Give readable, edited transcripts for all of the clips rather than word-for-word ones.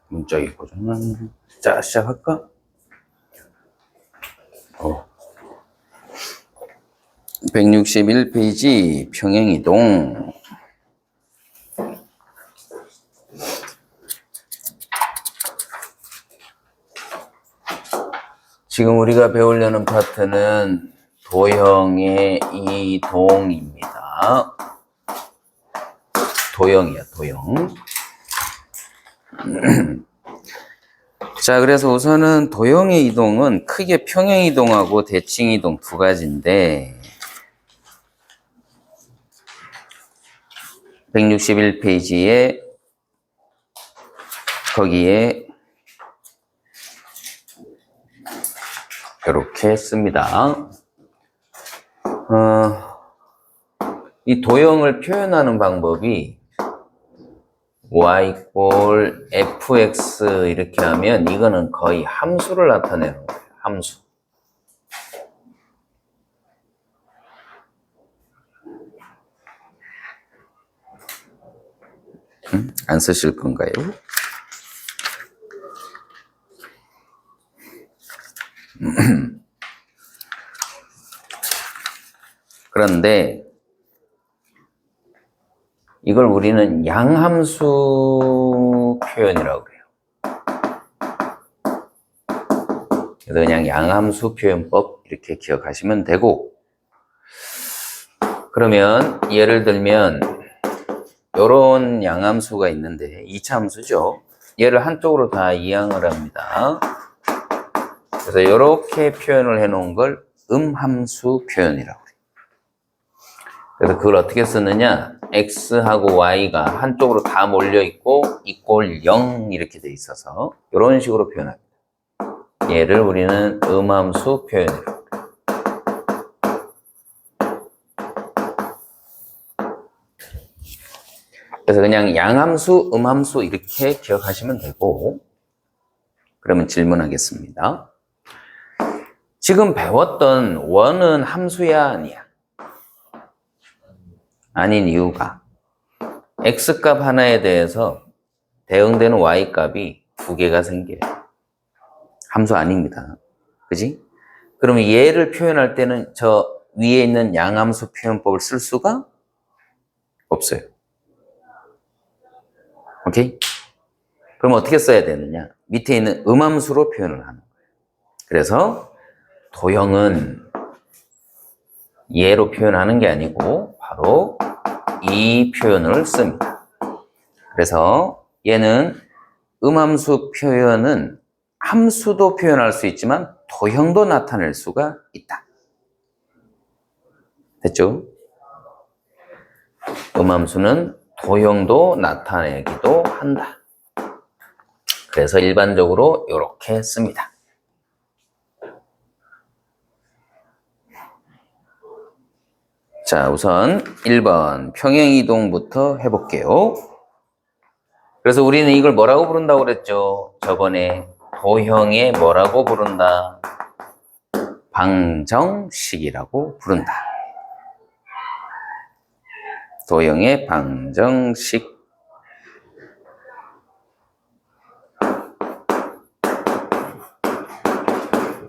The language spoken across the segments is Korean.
문짝이 고장났네. 자, 시작할까? 161페이지 평행이동. 지금 우리가 배우려는 파트는 도형의 이동입니다. 도형이야, 도형. 자, 그래서 우선은 도형의 이동은 크게 평행이동하고 대칭이동 두 가지인데 161페이지에 거기에 이렇게 씁니다. 이 도형을 표현하는 방법이 y 꼴 fx 이렇게 하면 이거는 거의 함수를 나타내는 거예요. 함수. 안 쓰실 건가요? 그런데 이걸 우리는 양함수 표현이라고 그래요. 그래서 그냥 양함수 표현법 이렇게 기억하시면 되고, 그러면 예를 들면 이런 양함수가 있는데 2차 함수죠. 얘를 한쪽으로 다 이항을 합니다. 그래서 이렇게 표현을 해놓은 걸 음함수 표현이라고 해요. 그래서 그걸 어떻게 쓰느냐, x하고 y가 한쪽으로 다 몰려있고 이꼴 0 이렇게 돼 있어서 이런 식으로 표현합니다. 얘를 우리는 음함수 표현이라고 해요. 그래서 그냥 양함수, 음함수 이렇게 기억하시면 되고, 그러면 질문하겠습니다. 지금 배웠던 원은 함수야, 아니야? 아닌 이유가 x값 하나에 대해서 대응되는 y값이 두 개가 생겨요. 함수 아닙니다. 그지? 그러면 얘를 표현할 때는 저 위에 있는 양함수 표현법을 쓸 수가 없어요. 오케이? 그럼 어떻게 써야 되느냐? 밑에 있는 음함수로 표현을 하는 거예요. 그래서 도형은 얘로 표현하는 게 아니고 바로 이 표현을 씁니다. 그래서 얘는 음함수 표현은 함수도 표현할 수 있지만 도형도 나타낼 수가 있다. 됐죠? 음함수는 도형도 나타내기도 한다. 그래서 일반적으로 이렇게 씁니다. 자, 우선 1번 평행이동부터 해볼게요. 그래서 우리는 이걸 뭐라고 부른다고 그랬죠? 저번에 도형의 뭐라고 부른다? 방정식이라고 부른다. 도형의 방정식.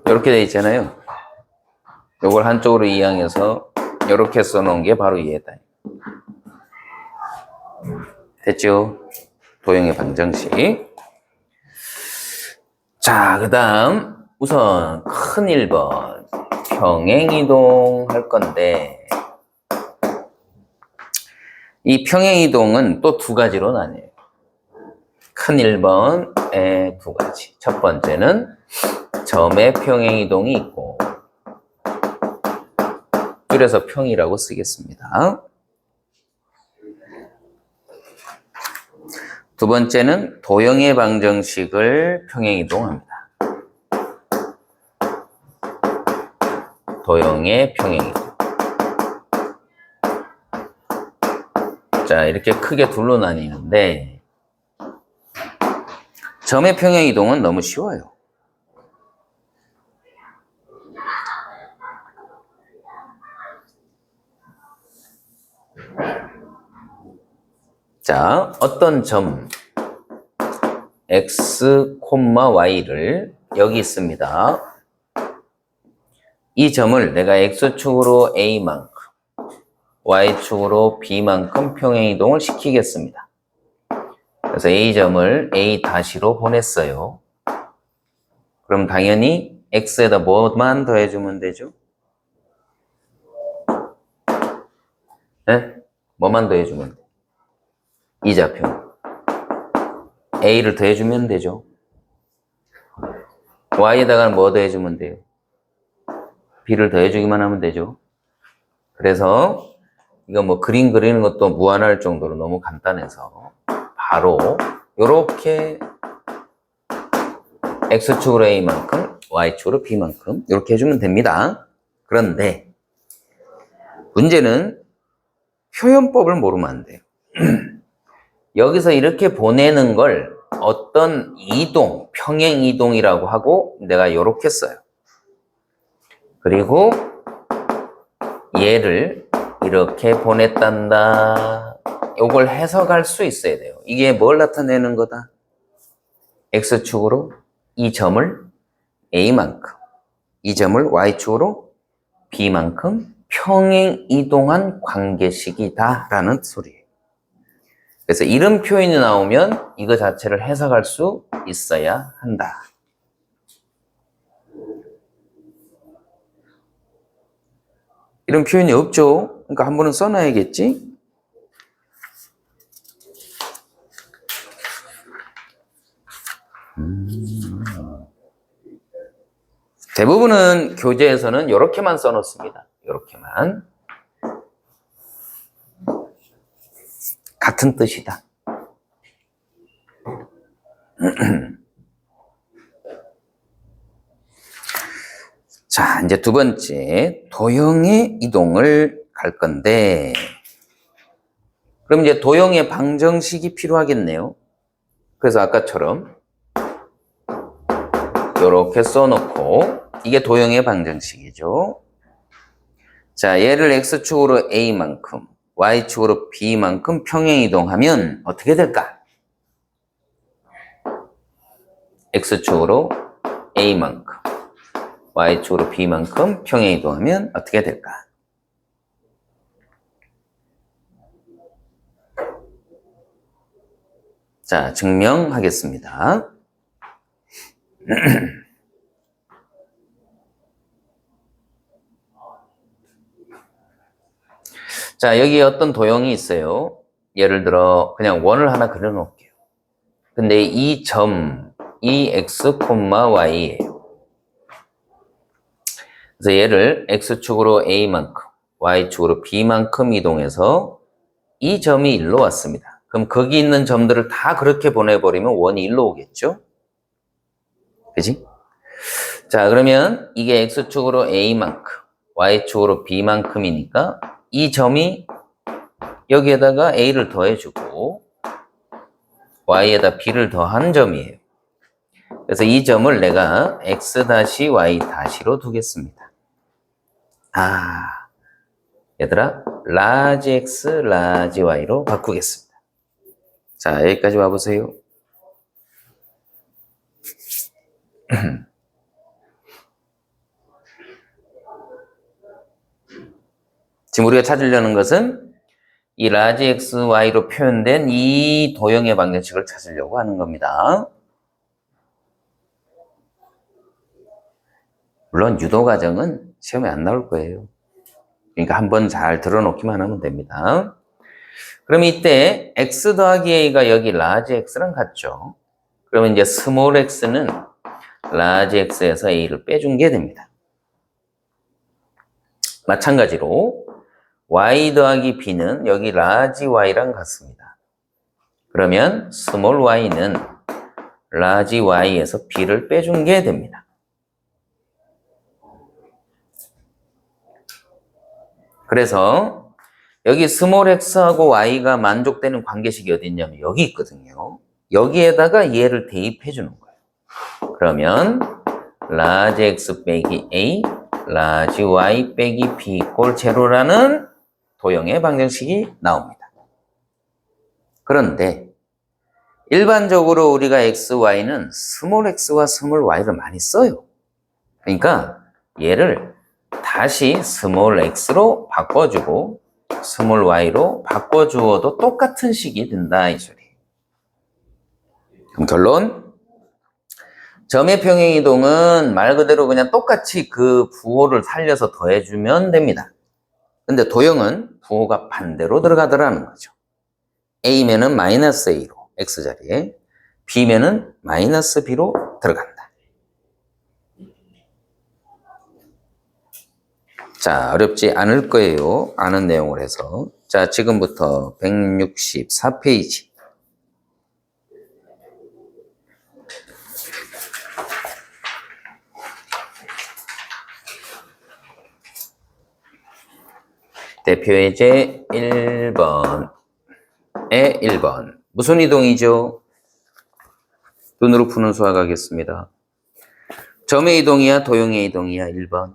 이렇게 돼 있잖아요. 이걸 한쪽으로 이항해서 이렇게 써놓은 게 바로 얘다. 됐죠? 도형의 방정식. 자, 그 다음 우선 큰 1번 평행이동 할 건데, 이 평행이동은 또 두 가지로 나뉘어요. 큰 1번에 두 가지. 첫 번째는 점의 평행이동이 있고, 줄여서 평이라고 쓰겠습니다. 두 번째는 도형의 방정식을 평행이동합니다. 도형의 평행이동. 자, 이렇게 크게 둘로 나뉘는데 점의 평행 이동은 너무 쉬워요. 자, 어떤 점 x, y를 여기 있습니다. 이 점을 내가 x축으로 a만큼, y축으로 b만큼 평행 이동을 시키겠습니다. 그래서 a점을 a-로 보냈어요. 그럼 당연히 x에다 뭐만 더해주면 되죠? 네? 뭐만 더해주면 돼? 이 좌표. a를 더해주면 되죠. y에다가 뭐 더해주면 돼요? b를 더해주기만 하면 되죠. 그래서 이거 뭐 그림 그리는 것도 무한할 정도로 너무 간단해서 바로 이렇게 x축으로 a만큼 y축으로 b만큼 이렇게 해주면 됩니다. 그런데 문제는 표현법을 모르면 안 돼요. 여기서 이렇게 보내는 걸 어떤 이동, 평행 이동이라고 하고 내가 이렇게 써요. 그리고 얘를 이렇게 보냈단다. 이걸 해석할 수 있어야 돼요. 이게 뭘 나타내는 거다? x축으로 이 점을 a만큼, 이 점을 y축으로 b만큼 평행 이동한 관계식이다 라는 소리예요. 그래서 이런 표현이 나오면 이거 자체를 해석할 수 있어야 한다. 이런 표현이 없죠? 그러니까 한 번은 써놔야겠지? 대부분은 교재에서는 이렇게만 써놓습니다. 이렇게만. 같은 뜻이다. 자, 이제 두 번째, 도형의 이동을 갈 건데, 그럼 이제 도형의 방정식이 필요하겠네요. 그래서 아까처럼 이렇게 써놓고, 이게 도형의 방정식이죠. 자, 얘를 x축으로 a만큼, y축으로 b만큼 평행 이동하면 어떻게 될까? x축으로 a만큼, y축으로 b만큼 평행 이동하면 어떻게 될까? 자, 증명하겠습니다. 자, 여기 어떤 도형이 있어요. 예를 들어 그냥 원을 하나 그려 놓을게요. 근데 이 점, 이 x, y예요. 그래서 얘를 x축으로 a만큼, y축으로 b만큼 이동해서 이 점이 일로 왔습니다. 그럼 거기 있는 점들을 다 그렇게 보내버리면 원이 일로 오겠죠? 그지? 자, 그러면 이게 x축으로 a만큼, y축으로 b만큼이니까 이 점이 여기에다가 a를 더해주고 y에다 b를 더한 점이에요. 그래서 이 점을 내가 x-y-로 두겠습니다. 아, 얘들아, large x, large y로 바꾸겠습니다. 자, 여기까지 와보세요. 지금 우리가 찾으려는 것은 이 large x, y로 표현된 이 도형의 방정식을 찾으려고 하는 겁니다. 물론 유도 과정은 시험에 안 나올 거예요. 그러니까 한번 잘 들어놓기만 하면 됩니다. 그럼 이때 x 더하기 a가 여기 large x랑 같죠. 그러면 이제 small x는 large x에서 a를 빼준 게 됩니다. 마찬가지로 y 더하기 b는 여기 large y랑 같습니다. 그러면 small y는 large y에서 b를 빼준 게 됩니다. 그래서 여기 small x하고 y가 만족되는 관계식이 어디 있냐면 여기 있거든요. 여기에다가 얘를 대입해 주는 거예요. 그러면 라지 x 빼기 a, 라지 y 빼기 b 꼴 제로라는 도형의 방정식이 나옵니다. 그런데 일반적으로 우리가 x, y는 스몰 x와 스몰 y를 많이 써요. 그러니까 얘를 다시 스몰 x로 바꿔주고 스몰 y로 바꿔주어도 똑같은 식이 된다 이 소리예요. 그럼 결론, 점의 평행이동은 말 그대로 그냥 똑같이 그 부호를 살려서 더해주면 됩니다. 근데 도형은 부호가 반대로 들어가더라는 거죠. a면은 마이너스 a로 x자리에, b면은 마이너스 b로 들어간다. 자, 어렵지 않을 거예요. 아는 내용을 해서. 자, 지금부터 164페이지. 대표예제 1번에 1번. 무슨 이동이죠? 눈으로 푸는 수학 하겠습니다. 점의 이동이야, 도형의 이동이야? 1번.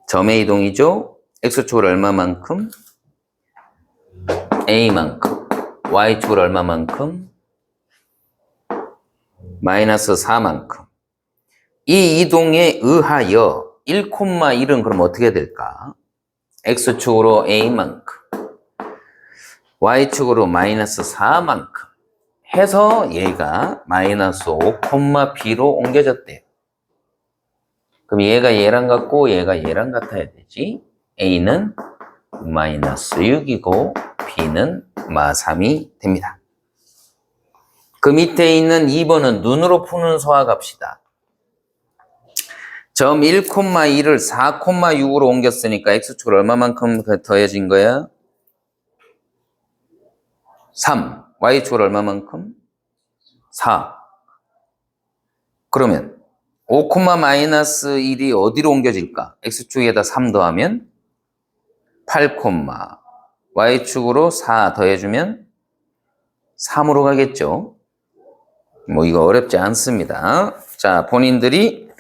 점의 이동이죠? x축을 얼마만큼? a만큼. y축을 얼마만큼? 마이너스 4만큼. 이 이동에 의하여 1,1은 그럼 어떻게 될까? x축으로 a만큼, y축으로 마이너스 4만큼 해서 얘가 마이너스 5,b로 옮겨졌대요. 그럼 얘가 얘랑 같고 얘가 얘랑 같아야 되지. a는 마이너스 6이고 b는 마3이 됩니다. 그 밑에 있는 2번은 눈으로 푸는 수학 합시다. 점 1,2를 4,6으로 옮겼으니까 x축을 얼마만큼 더해진 거야? 3. y축을 얼마만큼? 4. 그러면 5, 마이너스 1이 어디로 옮겨질까? x축에다 3 더하면 8, y축으로 4 더해주면 3으로 가겠죠? 뭐 이거 어렵지 않습니다. 자, 본인들이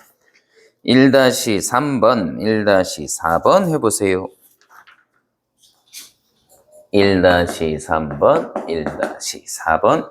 1-3번, 1-4번 해보세요. 1-3번, 1-4번.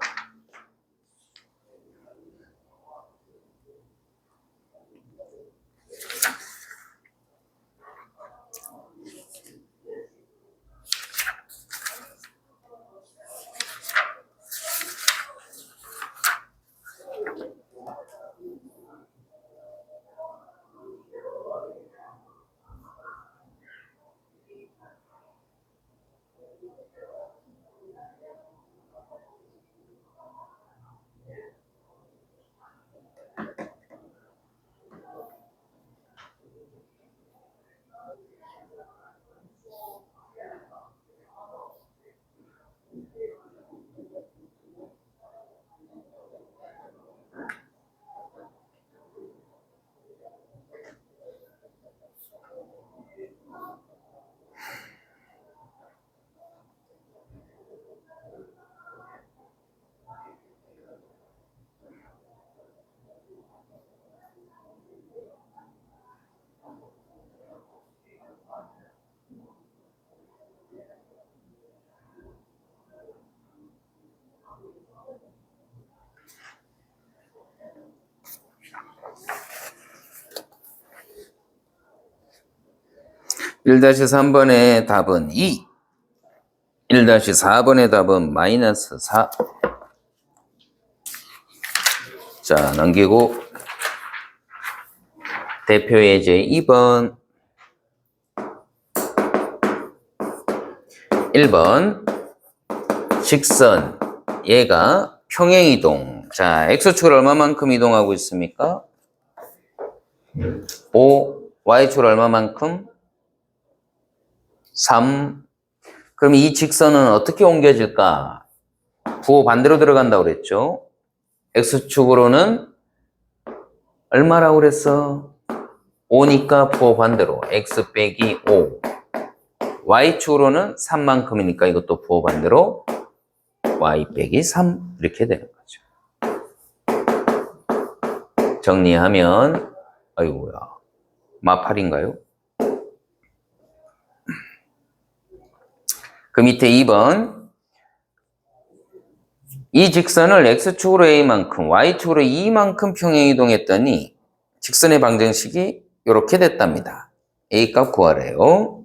(1-3번의) 답은 2. 1-4번의 답은 마이너스 4. 자, 넘기고 대표 예제 2번. 1번 직선, 얘가 평행이동. 자, x축을 얼마만큼 이동하고 있습니까? 5. y축을 얼마만큼? 3. 그럼 이 직선은 어떻게 옮겨질까? 부호 반대로 들어간다고 그랬죠? x축으로는 얼마라고 그랬어? 5니까 부호 반대로 x 빼기 5. y축으로는 3만큼이니까 이것도 부호 반대로 y 빼기 3 이렇게 되는 거죠. 정리하면 아이고야 마팔인가요? 그 밑에 2번 이 직선을 x축으로 a만큼 y축으로 2만큼 평행이동했더니 직선의 방정식이 이렇게 됐답니다. a 값 구하래요.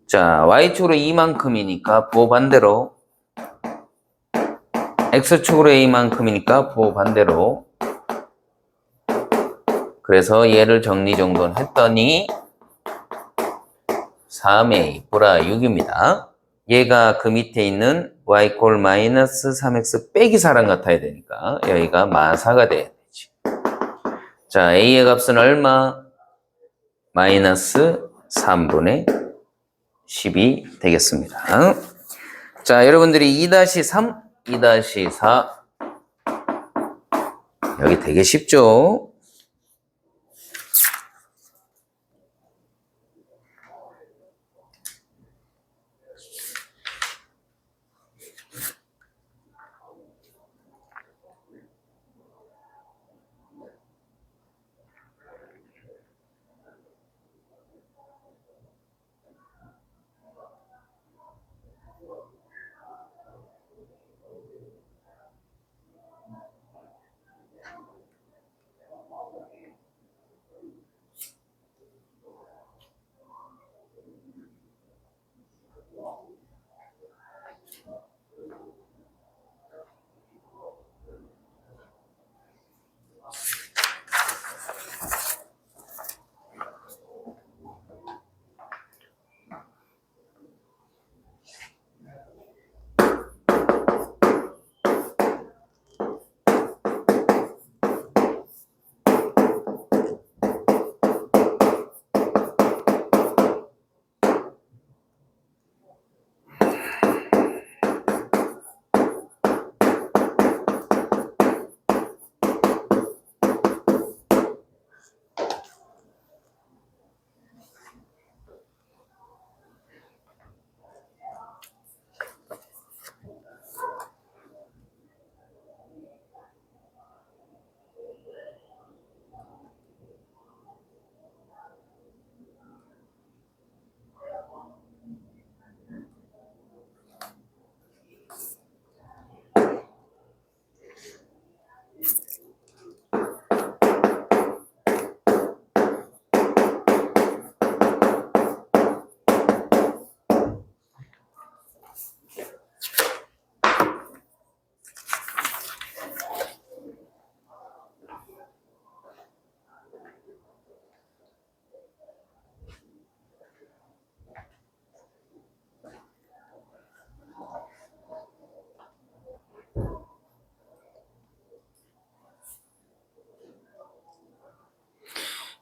자, y축으로 2만큼이니까 부호 반대로 x축으로 a만큼이니까 부호 반대로 그래서 얘를 정리정돈 했더니 3a 보라 6입니다. 얘가 그 밑에 있는 y 꼴 마이너스 3x 빼기 4랑 같아야 되니까 여기가 마사가 돼야 되지. 자, a의 값은 얼마? 마이너스 3분의 10이 되겠습니다. 자, 여러분들이 2-3, 2-4 여기 되게 쉽죠?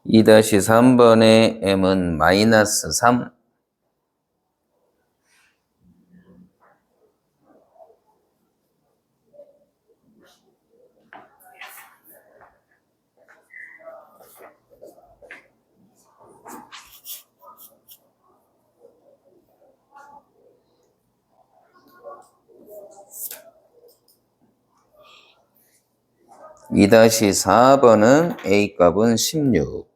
(2-3번의) m은 마이너스 3 (2-4번은) a 값은 16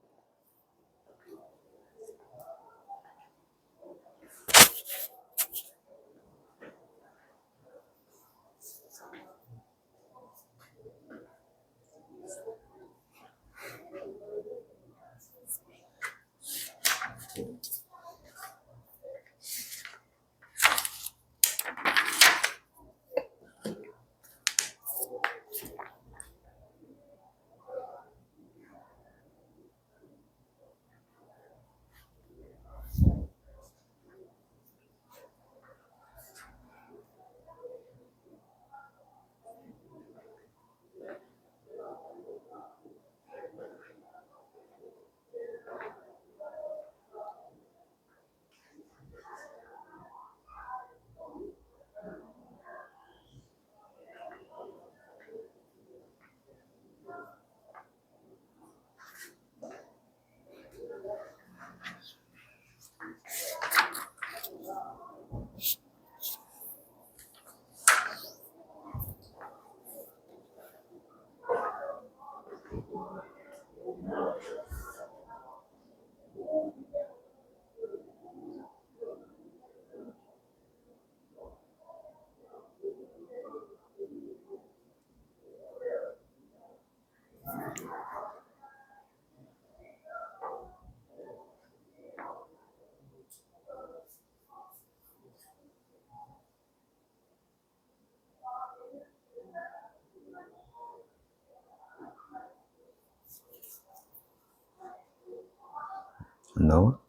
안 나와?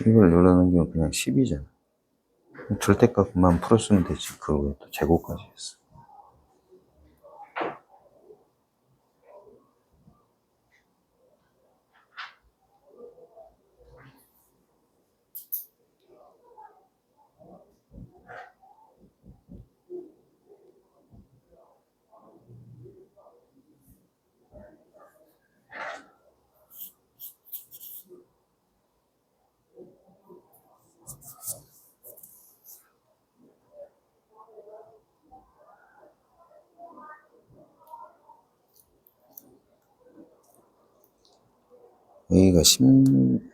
이걸 열어놓으면 그냥 10이잖아. 절대값만 풀었으면 되지. 그걸 왜 또 제곱까지 했어. A가 10,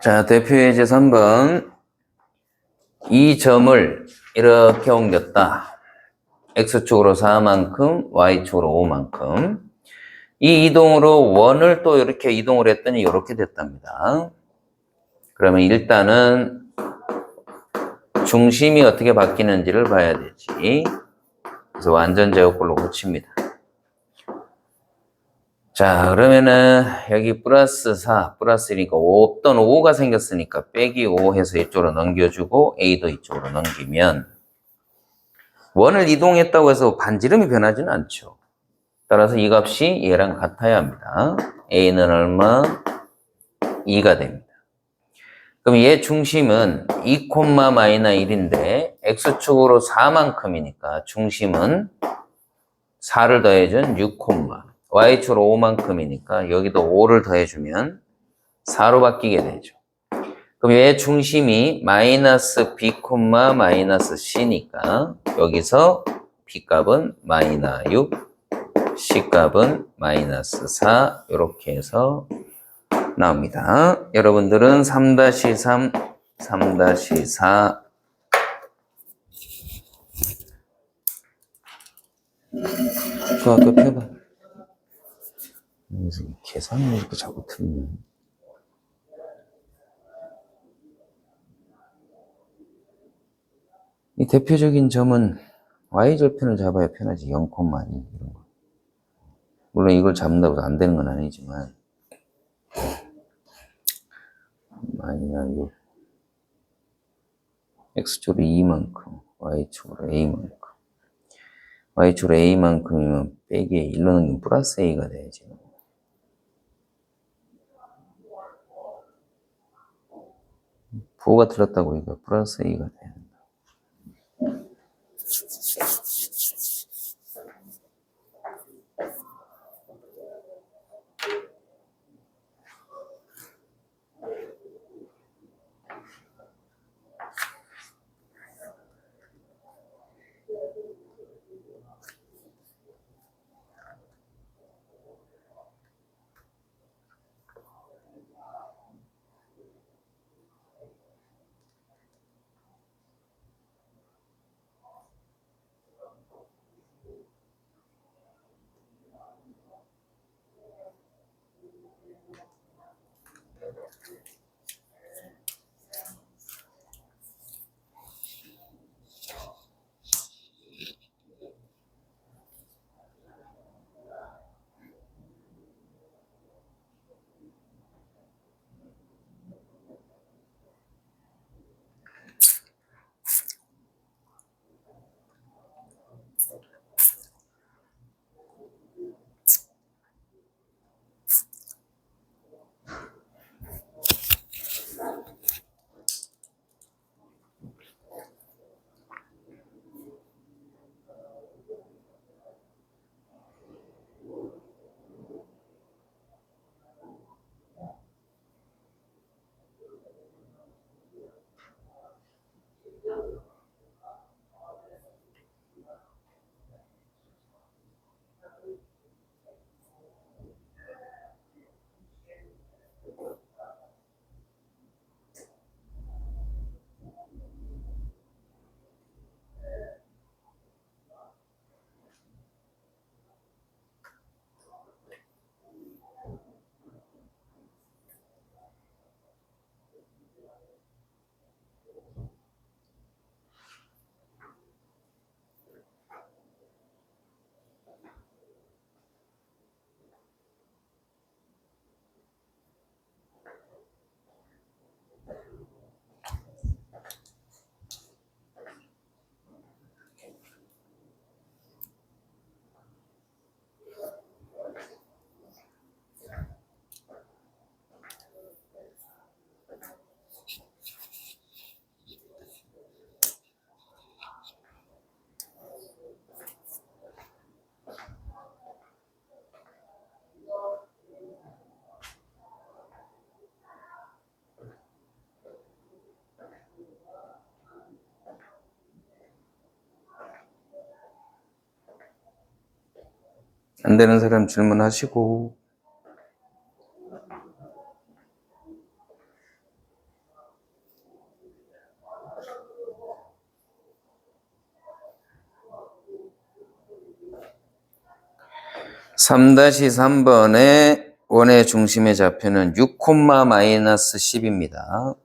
자, 대표 예제 3번. 이 점을 이렇게 옮겼다. X축으로 4만큼, Y축으로 5만큼. 이 이동으로 원을 또 이렇게 이동을 했더니 이렇게 됐답니다. 그러면 일단은 중심이 어떻게 바뀌는지를 봐야 되지. 그래서 완전 제곱꼴로 고칩니다. 자, 그러면은 여기 플러스 4, 플러스 1이니까 없던 5가 생겼으니까 빼기 5 해서 이쪽으로 넘겨주고 A도 이쪽으로 넘기면 원을 이동했다고 해서 반지름이 변하지는 않죠. 따라서 이 값이 얘랑 같아야 합니다. A는 얼마? 2가 됩니다. 그럼 얘 중심은 2, 마이너 1인데 X축으로 4만큼이니까 중심은 4를 더해준 6, Y축으로 5만큼이니까 여기도 5를 더해주면 4로 바뀌게 되죠. 그럼 얘 중심이 마이너스 B, 마이너스 C니까 여기서 B 값은 마이너스 6, C 값은 마이너스 4 이렇게 해서 나옵니다. 여러분들은 3-3, 3-4 그거 아까 펴봐. 계산을 이렇게 자꾸 틀리네. 이 대표적인 점은 Y절편을 잡아야 편하지. 0, 이런 거. 물론 이걸 잡는다고 해서 안 되는 건 아니지만 마이너스 6 X축으로 2만큼 Y축으로 A만큼 Y축으로 A만큼이면 빼기에 1로 넘기면 플러스 A가 돼야지. 부호가 틀렸다고 이거 플러스 A가 돼야 된다. 안 되는 사람 질문하시고. (3-3) 번의 원의 중심의 좌표는 6, 마이너스 10입니다.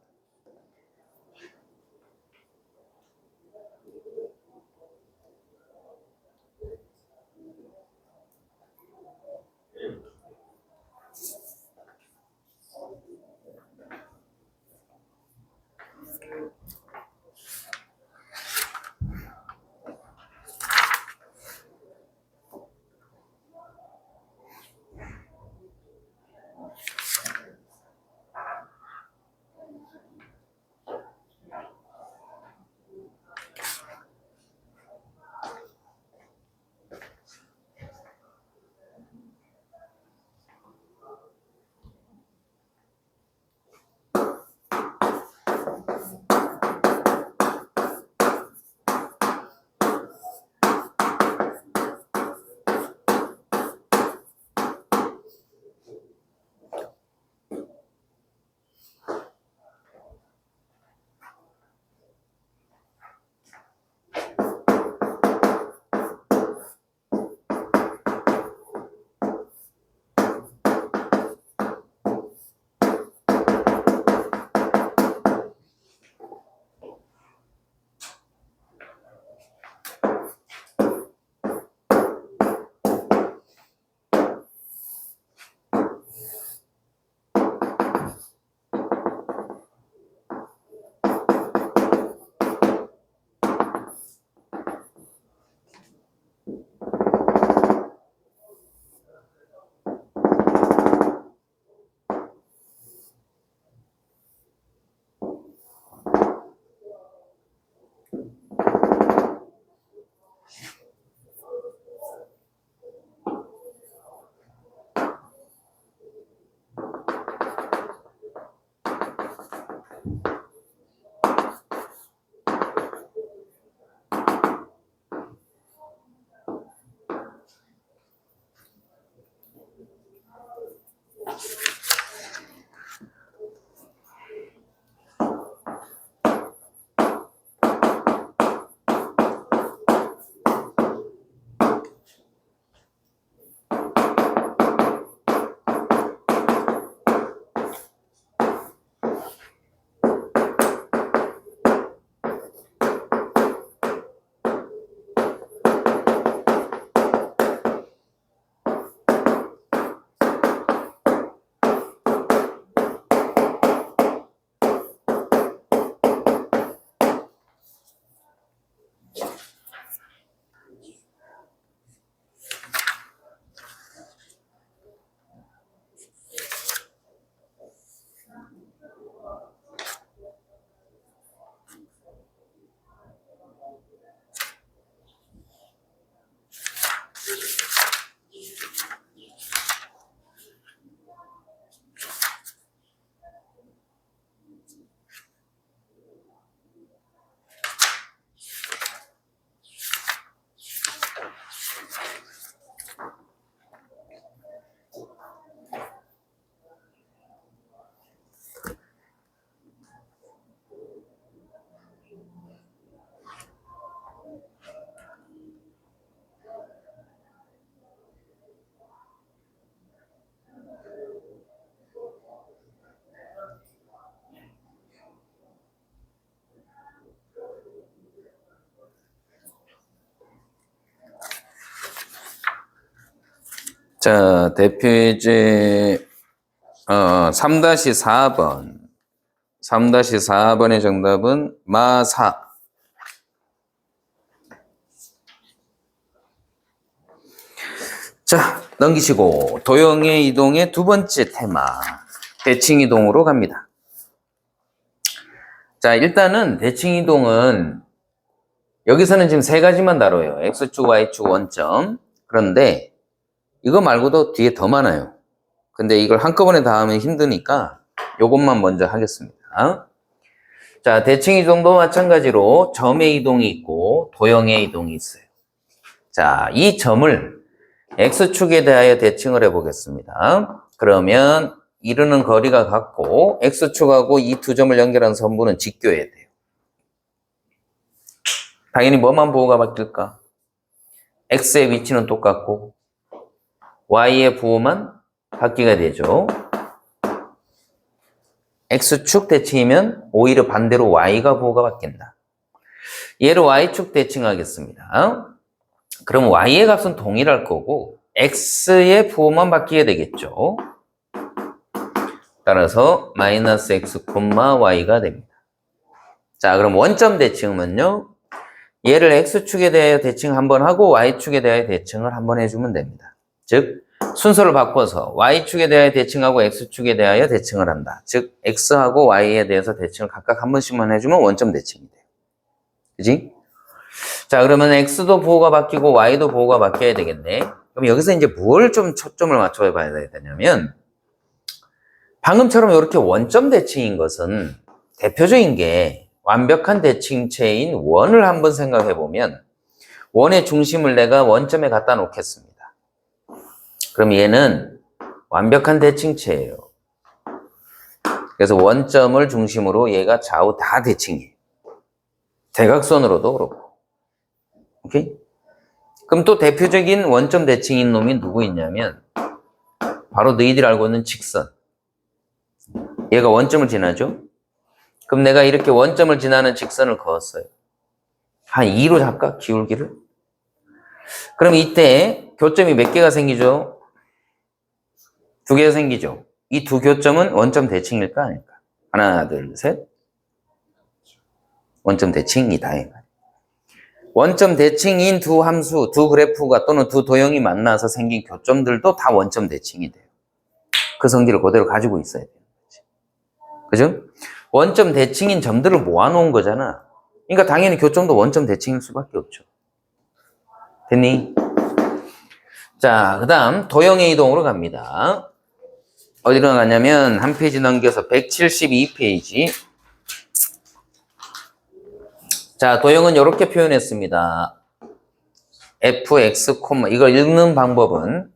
자, 대표예제 3-4번. 3-4번의 정답은 마4. 자, 넘기시고 도형의 이동의 두 번째 테마. 대칭 이동으로 갑니다. 자, 일단은 대칭 이동은 여기서는 지금 세 가지만 다뤄요. X축, Y축, 원점. 그런데 이거 말고도 뒤에 더 많아요. 근데 이걸 한꺼번에 다 하면 힘드니까 요것만 먼저 하겠습니다. 자, 대칭 이동도 마찬가지로 점의 이동이 있고 도형의 이동이 있어요. 자, 이 점을 X축에 대하여 대칭을 해보겠습니다. 그러면 이르는 거리가 같고 X축하고 이 두 점을 연결한 선분은 직교해야 돼요. 당연히 뭐만 부호가 바뀔까? X의 위치는 똑같고 Y의 부호만 바뀌게 되죠. X축 대칭이면 오히려 반대로 Y가 부호가 바뀐다. 얘를 Y축 대칭하겠습니다. 그럼 Y의 값은 동일할 거고 X의 부호만 바뀌게 되겠죠. 따라서 마이너스 X, Y가 됩니다. 자, 그럼 원점 대칭은요. 얘를 X축에 대하여 대칭 한번 하고 Y축에 대하여 대칭을 한번 해주면 됩니다. 즉 순서를 바꿔서 Y축에 대하여 대칭하고 X축에 대하여 대칭을 한다. 즉 X하고 Y에 대해서 대칭을 각각 한 번씩만 해주면 원점 대칭이 돼요. 그지? 자, 그러면 X도 부호가 바뀌고 Y도 부호가 바뀌어야 되겠네. 그럼 여기서 이제 뭘 좀 초점을 맞춰 봐야 되냐면 방금처럼 이렇게 원점 대칭인 것은 대표적인 게 완벽한 대칭체인 원을 한번 생각해 보면 원의 중심을 내가 원점에 갖다 놓겠습니다. 그럼 얘는 완벽한 대칭체예요. 그래서 원점을 중심으로 얘가 좌우 다 대칭이에요. 대각선으로도 그렇고. 오케이? 그럼 또 대표적인 원점 대칭인 놈이 누구 있냐면 바로 너희들이 알고 있는 직선. 얘가 원점을 지나죠? 그럼 내가 이렇게 원점을 지나는 직선을 그었어요. 한 2로 잡까? 기울기를? 그럼 이때 교점이 몇 개가 생기죠? 2개가 생기죠? 이 두 교점은 원점 대칭일까 아닐까? 하나, 둘, 셋. 원점 대칭이다. 원점 대칭인 두 함수, 두 그래프가 또는 두 도형이 만나서 생긴 교점들도 다 원점 대칭이 돼요. 그 성질을 그대로 가지고 있어야 돼요. 그죠? 원점 대칭인 점들을 모아놓은 거잖아. 그러니까 당연히 교점도 원점 대칭일 수밖에 없죠. 됐니? 자, 그 다음 도형의 이동으로 갑니다. 어디로 가냐면 한 페이지 넘겨서 172페이지. 자, 도형은 이렇게 표현했습니다. fx, 이걸 읽는 방법은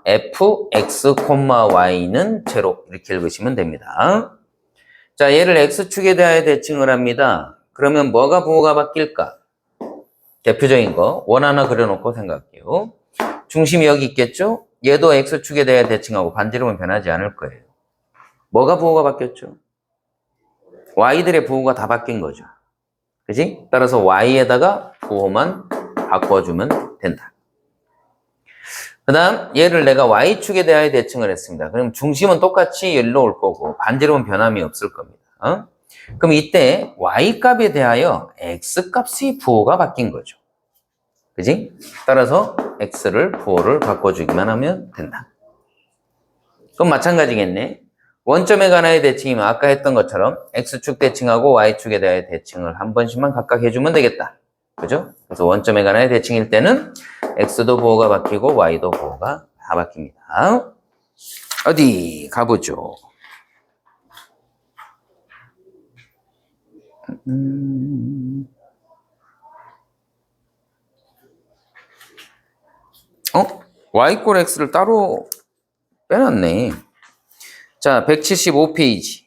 fx, y는 제로 이렇게 읽으시면 됩니다. 자, 얘를 x축에 대하여 대칭을 합니다. 그러면 뭐가 부호가 바뀔까? 대표적인 거 원 하나 그려놓고 생각해요. 중심이 여기 있겠죠? 얘도 x축에 대하여 대칭하고 반지름은 변하지 않을 거예요. 뭐가 부호가 바뀌었죠? y들의 부호가 다 바뀐 거죠. 그지? 따라서 y에다가 부호만 바꿔주면 된다. 그 다음 얘를 내가 y축에 대하여 대칭을 했습니다. 그럼 중심은 똑같이 일로 올 거고 반지름은 변함이 없을 겁니다. 그럼 이때 y값에 대하여 x값의 부호가 바뀐 거죠. 그지? 따라서 x를 부호를 바꿔주기만 하면 된다. 그럼 마찬가지겠네. 원점에 관하여 대칭이면 아까 했던 것처럼 x축 대칭하고 y축에 대하여 대칭을 한 번씩만 각각 해주면 되겠다. 그죠? 그래서 원점에 관하여 대칭일 때는 x도 부호가 바뀌고 y도 부호가 다 바뀝니다. 어디 가보죠. y 꼴 x를 따로 빼놨네. 자, 175페이지.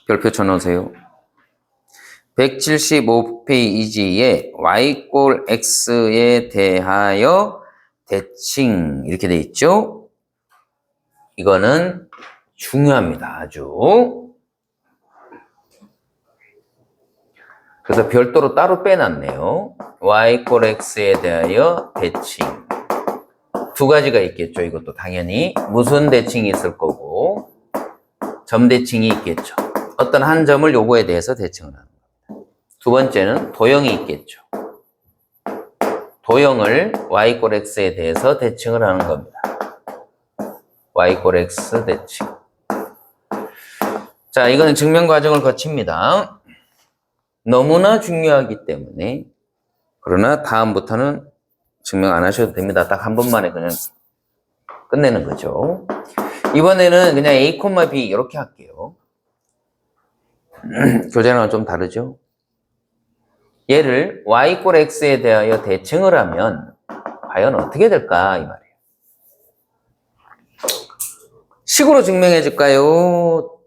별표 쳐놓으세요. 175페이지에 y 꼴 x에 대하여 대칭 이렇게 돼 있죠? 이거는 중요합니다. 아주. 그래서 별도로 따로 빼놨네요. y 꼴 x에 대하여 대칭. 두 가지가 있겠죠. 이것도 당연히 무슨 대칭이 있을 거고 점 대칭이 있겠죠. 어떤 한 점을 요거에 대해서 대칭을 하는 겁니다. 두 번째는 도형이 있겠죠. 도형을 y = x에 대해서 대칭을 하는 겁니다. y = x 대칭. 자, 이거는 증명 과정을 거칩니다. 너무나 중요하기 때문에. 그러나 다음부터는 증명 안 하셔도 됩니다. 딱 한 번만에 그냥 끝내는 거죠. 이번에는 그냥 a, b 이렇게 할게요. 교재랑은 좀 다르죠? 얘를 y = x에 대하여 대칭을 하면 과연 어떻게 될까 이 말이에요. 식으로 증명해 줄까요?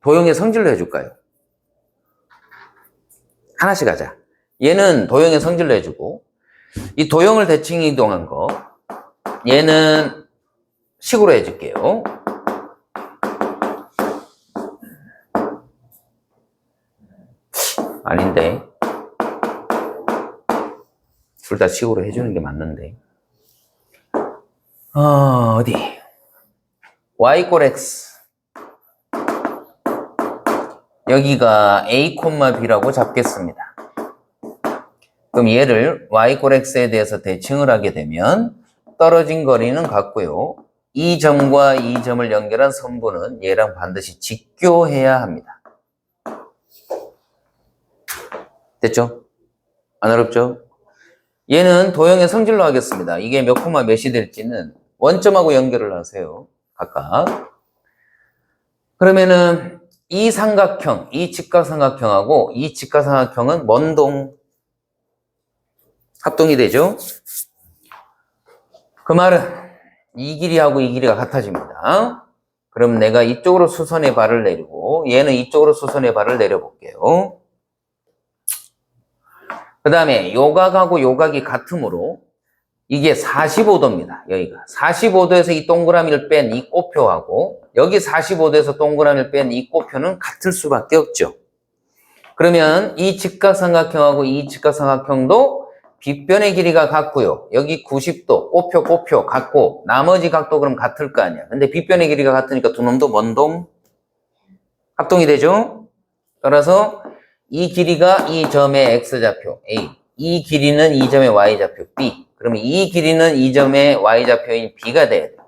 도형의 성질로 해줄까요? 하나씩 하자. 얘는 도형의 성질로 해주고 이 도형을 대칭 이동한 거 얘는 식으로 해줄게요. 아닌데 둘 다 식으로 해주는 게 맞는데 어디 y = x 여기가 a, b라고 잡겠습니다. 그럼 얘를 y = x에 대해서 대칭을 하게 되면 떨어진 거리는 같고요. 이 점과 이 점을 연결한 선분은 얘랑 반드시 직교해야 합니다. 됐죠? 안 어렵죠? 얘는 도형의 성질로 하겠습니다. 이게 몇 콤마 몇이 될지는 원점하고 연결을 하세요. 각각. 그러면은 이 삼각형, 이 직각삼각형하고 이 직각삼각형은 뭔동? 합동이 되죠? 그 말은 이 길이하고 이 길이가 같아집니다. 그럼 내가 이쪽으로 수선의 발을 내리고 얘는 이쪽으로 수선의 발을 내려볼게요. 그 다음에 요각하고 요각이 같으므로 이게 45도입니다. 여기가 45도에서 이 동그라미를 뺀 이 꼬표하고 여기 45도에서 동그라미를 뺀 이 꼬표는 같을 수밖에 없죠. 그러면 이 직각삼각형하고 이 직각삼각형도 빗변의 길이가 같고요. 여기 90도 꼬표 같고 나머지 각도 그럼 같을 거 아니야. 근데 빗변의 길이가 같으니까 두 놈도 뭔동? 합동이 되죠? 따라서 이 길이가 이 점의 x좌표 A, 이 길이는 이 점의 y좌표 B. 그러면 이 길이는 이 점의 y좌표인 B가 돼야 돼요.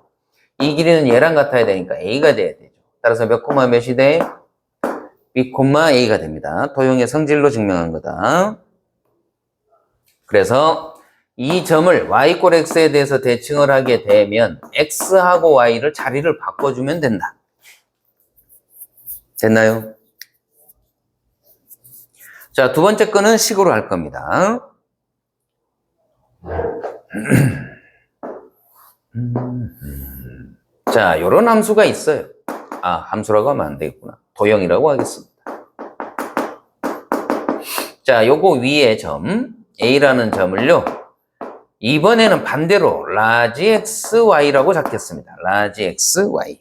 이 길이는 얘랑 같아야 되니까 A가 돼야 되죠. 따라서 몇 콤마 몇이 돼? B, A가 됩니다. 도형의 성질로 증명한 거다. 그래서 이 점을 y = x에 대해서 대칭을 하게 되면 x하고 y를 자리를 바꿔주면 된다. 됐나요? 자, 두 번째 거는 식으로 할 겁니다. 자, 요런 함수가 있어요. 아, 함수라고 하면 안 되겠구나. 도형이라고 하겠습니다. 자, 요거 위에 점 A라는 점을요. 이번에는 반대로 라지 XY라고 잡겠습니다. 라지 XY.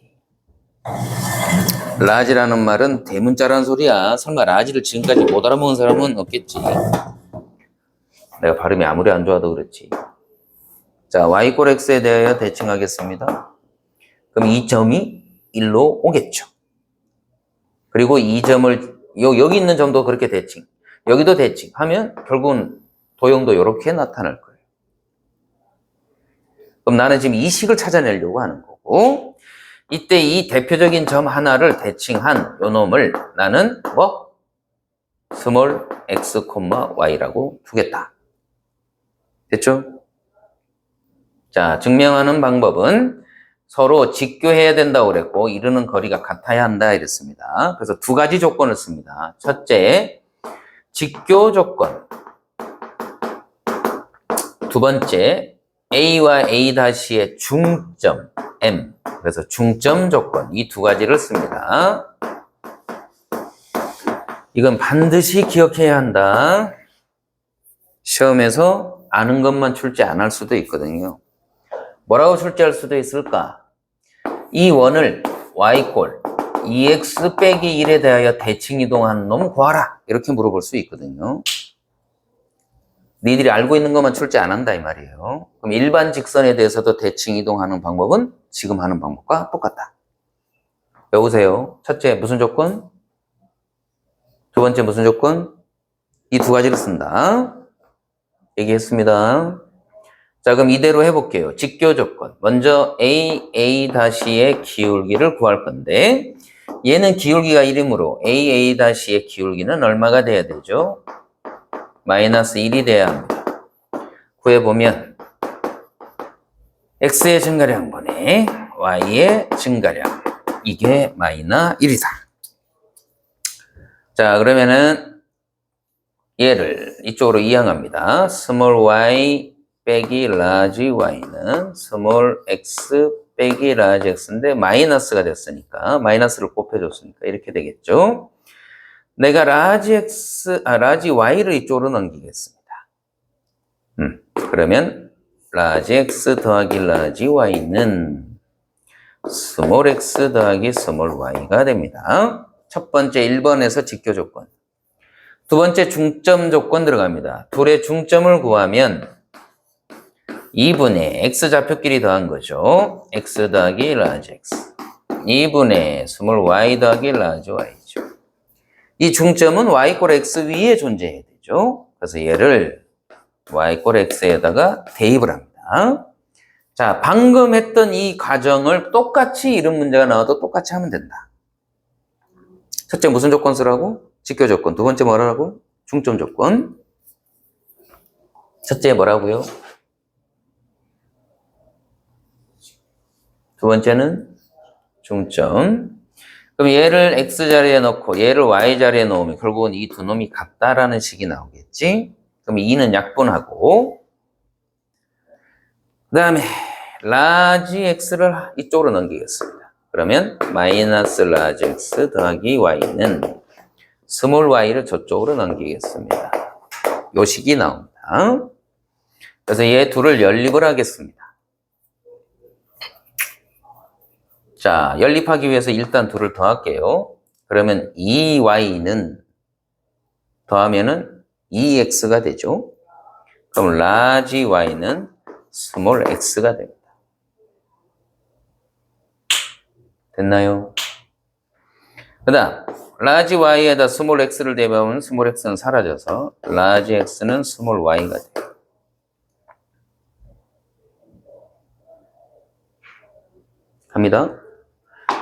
라지라는 말은 대문자란 소리야. 설마 라지를 지금까지 못 알아먹은 사람은 없겠지. 내가 발음이 아무리 안 좋아도 그렇지. 자, y = x에 대하여 대칭하겠습니다. 그럼 이 점이 1로 오겠죠. 그리고 이 점을 여기 있는 점도 그렇게 대칭, 여기도 대칭 하면 결국은 도형도 이렇게 나타날 거예요. 그럼 나는 지금 이 식을 찾아내려고 하는 거고 이때 이 대표적인 점 하나를 대칭한 요 놈을 나는 뭐? 스몰 x, y라고 두겠다. 됐죠? 자, 증명하는 방법은 서로 직교해야 된다고 그랬고 이르는 거리가 같아야 한다 이랬습니다. 그래서 두 가지 조건을 씁니다. 첫째, 직교 조건. 두 번째, A와 A''의 중점 M. 그래서 중점 조건. 이 두 가지를 씁니다. 이건 반드시 기억해야 한다. 시험에서 아는 것만 출제 안 할 수도 있거든요. 뭐라고 출제할 수도 있을까? 이 원을 y = 2x 빼기 1에 대하여 대칭 이동하는 놈 구하라. 이렇게 물어볼 수 있거든요. 니들이 알고 있는 것만 출제 안 한다 이 말이에요. 그럼 일반 직선에 대해서도 대칭 이동하는 방법은 지금 하는 방법과 똑같다. 외우세요. 첫째 무슨 조건? 두 번째 무슨 조건? 이 두 가지를 쓴다. 얘기했습니다. 자, 그럼 이대로 해볼게요. 직교 조건. 먼저 AA-의 기울기를 구할 건데 얘는 기울기가 1이므로 AA-의 기울기는 얼마가 돼야 되죠? 마이너스 1이 돼야 합니다. 구해보면 x의 증가량분의 y의 증가량 이게 마이너스 1이다. 자, 그러면은 얘를 이쪽으로 이항합니다. 스몰 y 빼기 라지 y는 스몰 x 빼기 라지 x인데 마이너스가 됐으니까 마이너스를 곱해줬으니까 이렇게 되겠죠. 내가 라지 y를 이쪽으로 넘기겠습니다. 그러면 라지 x 더하기 라지 y는 스몰 x 더하기 스몰 y가 됩니다. 첫 번째 1번에서 직교 조건. 두 번째 중점 조건 들어갑니다. 둘의 중점을 구하면 2분의 x 좌표끼리 더한 거죠. x 더하기 라지 x. 2분의 스몰 y 더하기 라지 y죠. 이 중점은 y 꼴 x 위에 존재해야 되죠. 그래서 얘를 y 꼴 x에다가 대입을 합니다. 자, 방금 했던 이 과정을 똑같이 이런 문제가 나와도 똑같이 하면 된다. 첫째 무슨 조건 쓰라고? 직교 조건. 두 번째 뭐라고? 중점 조건. 첫째 뭐라고요? 두 번째는 중점. 그럼 얘를 x 자리에 넣고 얘를 y 자리에 넣으면 결국은 이 두 놈이 같다라는 식이 나오겠지? 그럼 2는 약분하고 그 다음에 라지 x를 이쪽으로 넘기겠습니다. 그러면 마이너스 라지 x 더하기 y는 스몰 y를 저쪽으로 넘기겠습니다. 요 식이 나옵니다. 그래서 얘 둘을 연립을 하겠습니다. 자, 연립하기 위해서 일단 둘을 더할게요. 그러면 2y는 더하면은 2x가 되죠. 그럼 라지 y는 스몰 x가 됩니다. 됐나요? 그 다음 라지 y에다 스몰 x를 대입하면 스몰 x는 사라져서 라지 x는 스몰 y가 돼요. 갑니다.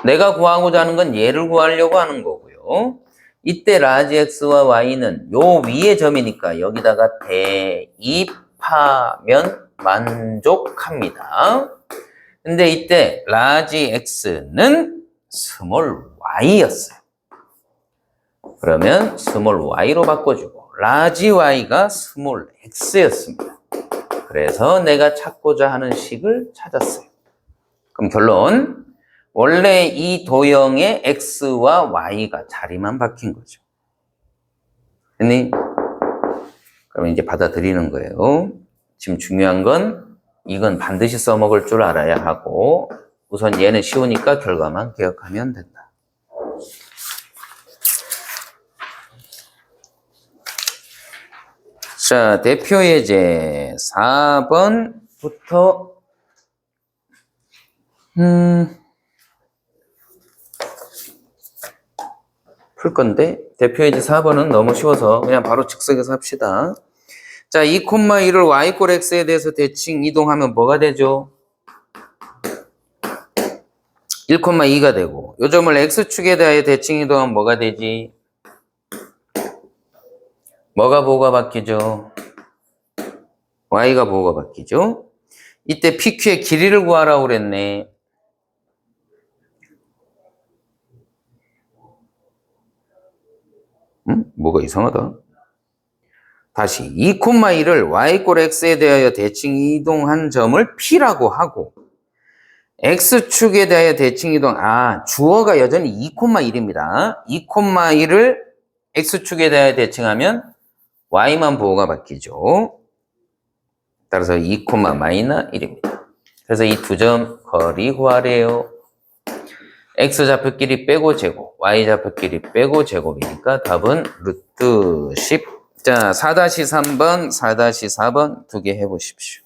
내가 구하고자 하는 건 얘를 구하려고 하는 거고요. 이때 라지 x와 y는 요 위의 점이니까 여기다가 대입하면 만족합니다. 근데 이때 라지 x는 스몰 y였어요. 그러면 스몰 y로 바꿔주고 라지 y가 스몰 x였습니다. 그래서 내가 찾고자 하는 식을 찾았어요. 그럼 결론, 원래 이 도형의 x와 y가 자리만 바뀐 거죠. 됐니? 그럼 이제 받아들이는 거예요. 지금 중요한 건 이건 반드시 써먹을 줄 알아야 하고 우선 얘는 쉬우니까 결과만 기억하면 된다. 자, 대표 예제 4번부터 풀 건데 대표 예제 4번은 너무 쉬워서 그냥 바로 즉석에서 합시다. 자, 2,1을 y 꼴 x에 대해서 대칭 이동하면 뭐가 되죠? 1,2가 되고 요 점을 x축에 대하여 대칭 이동하면 뭐가 되지? 뭐가 바뀌죠? y가 뭐가 바뀌죠? 이때 PQ의 길이를 구하라고 그랬네. 뭐가 이상하다. 다시 2,1을 y 꼴 x에 대하여 대칭 이동한 점을 P라고 하고 x축에 대하여 대칭 이동, 주어가 여전히 2,1입니다. 2,1을 x축에 대하여 대칭하면 y만 부호가 바뀌죠. 따라서 2,-1입니다. 그래서 이 두 점 거리 구하래요. x 좌표끼리 빼고 제곱, y 좌표끼리 빼고 제곱이니까 답은 루트 10 자, 4-3번, 4-4번 두 개 해보십시오.